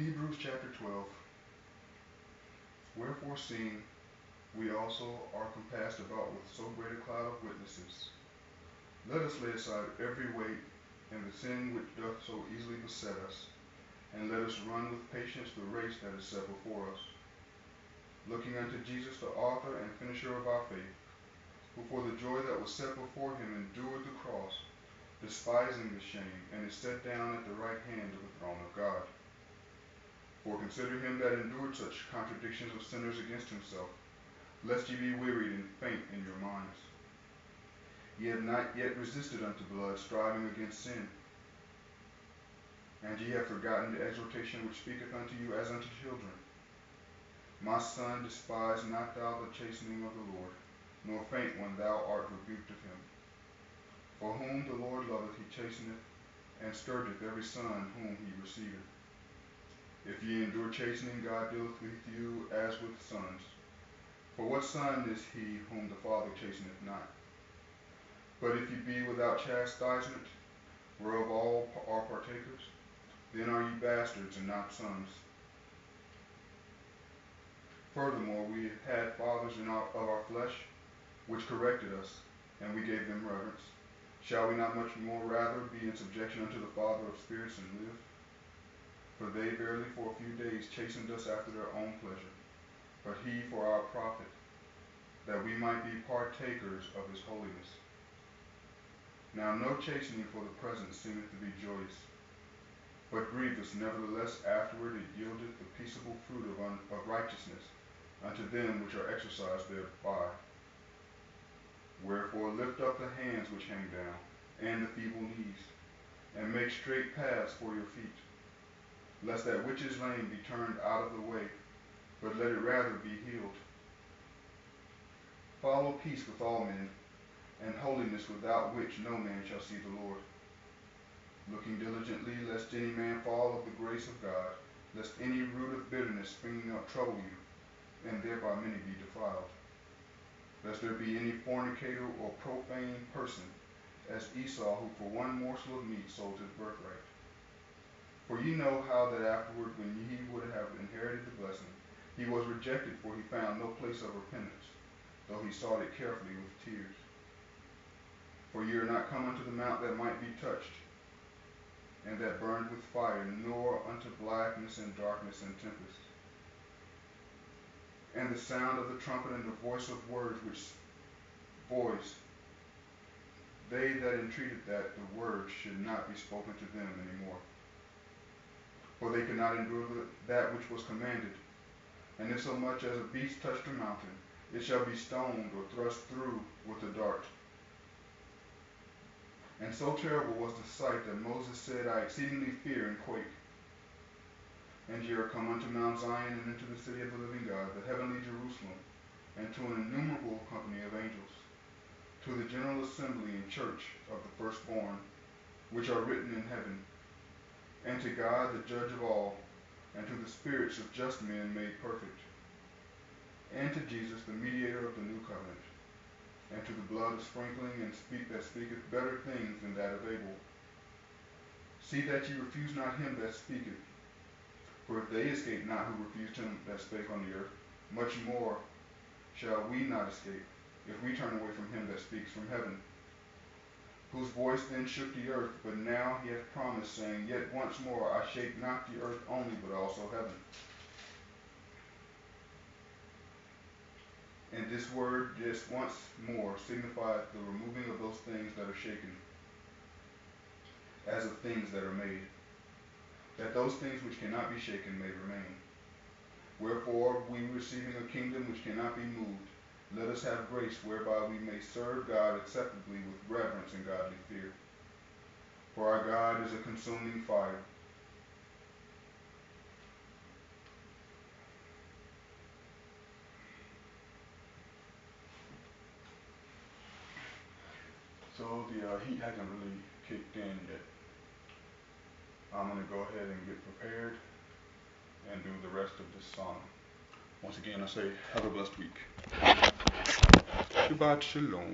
Hebrews chapter 12. Wherefore, seeing we also are compassed about with so great a cloud of witnesses, let us lay aside every weight and the sin which doth so easily beset us, and let us run with patience the race that is set before us, looking unto Jesus, the author and finisher of our faith, who for the joy that was set before him endured the cross, despising the shame, and is set down at the right hand of the throne of God. For consider him that endured such contradictions of sinners against himself, lest ye be wearied and faint in your minds. Ye have not yet resisted unto blood, striving against sin. And ye have forgotten the exhortation which speaketh unto you as unto children. My son, despise not thou the chastening of the Lord, nor faint when thou art rebuked of him. For whom the Lord loveth he chasteneth, and scourgeth every son whom he receiveth. If ye endure chastening, God dealeth with you as with sons. For what son is he whom the Father chasteneth not? But if ye be without chastisement, whereof all are partakers, then are ye bastards and not sons. Furthermore, we had fathers of our flesh, which corrected us, and we gave them reverence. Shall we not much more rather be in subjection unto the Father of spirits and live? For they verily for a few days chastened us after their own pleasure, but he for our profit, that we might be partakers of his holiness. Now no chastening for the present seemeth to be joyous, but grievous. Nevertheless afterward it yieldeth the peaceable fruit of righteousness unto them which are exercised thereby. Wherefore lift up the hands which hang down, and the feeble knees, and make straight paths for your feet, lest that which is lame be turned out of the way, but let it rather be healed. Follow peace with all men, and holiness, without which no man shall see the Lord. Looking diligently, lest any man fall of the grace of God, lest any root of bitterness springing up trouble you, and thereby many be defiled. Lest there be any fornicator or profane person, as Esau, who for one morsel of meat sold his birthright. For ye know how that afterward, when he would have inherited the blessing, he was rejected, for he found no place of repentance, though he sought it carefully with tears. For ye are not come unto the mount that might be touched, and that burned with fire, nor unto blackness and darkness and tempest, and the sound of the trumpet and the voice of words which they that entreated that the word should not be spoken to them any more. For they could not endure that which was commanded. And if so much as a beast touched a mountain, it shall be stoned or thrust through with a dart. And so terrible was the sight that Moses said, I exceedingly fear and quake. And ye are come unto Mount Zion, and into the city of the living God, the heavenly Jerusalem, and to an innumerable company of angels, to the general assembly and church of the firstborn, which are written in heaven, and to God the judge of all, and to the spirits of just men made perfect, and to Jesus the mediator of the new covenant, and to the blood of sprinkling and that speaketh better things than that of Abel. See that ye refuse not him that speaketh. For if they escape not who refused him that spake on the earth, much more shall we not escape, if we turn away from him that speaks from heaven, whose voice then shook the earth, but now he hath promised, saying, Yet once more I shake not the earth only, but also heaven. And this word, just once more, signifieth the removing of those things that are shaken, as of things that are made, that those things which cannot be shaken may remain. Wherefore, we receiving a kingdom which cannot be moved, let us have grace whereby we may serve God acceptably with reverence and godly fear. For our God is a consuming fire. So the heat hasn't really kicked in yet. I'm going to go ahead and get prepared and do the rest of this song. Once again, I say, have a blessed week. Shabbat shalom.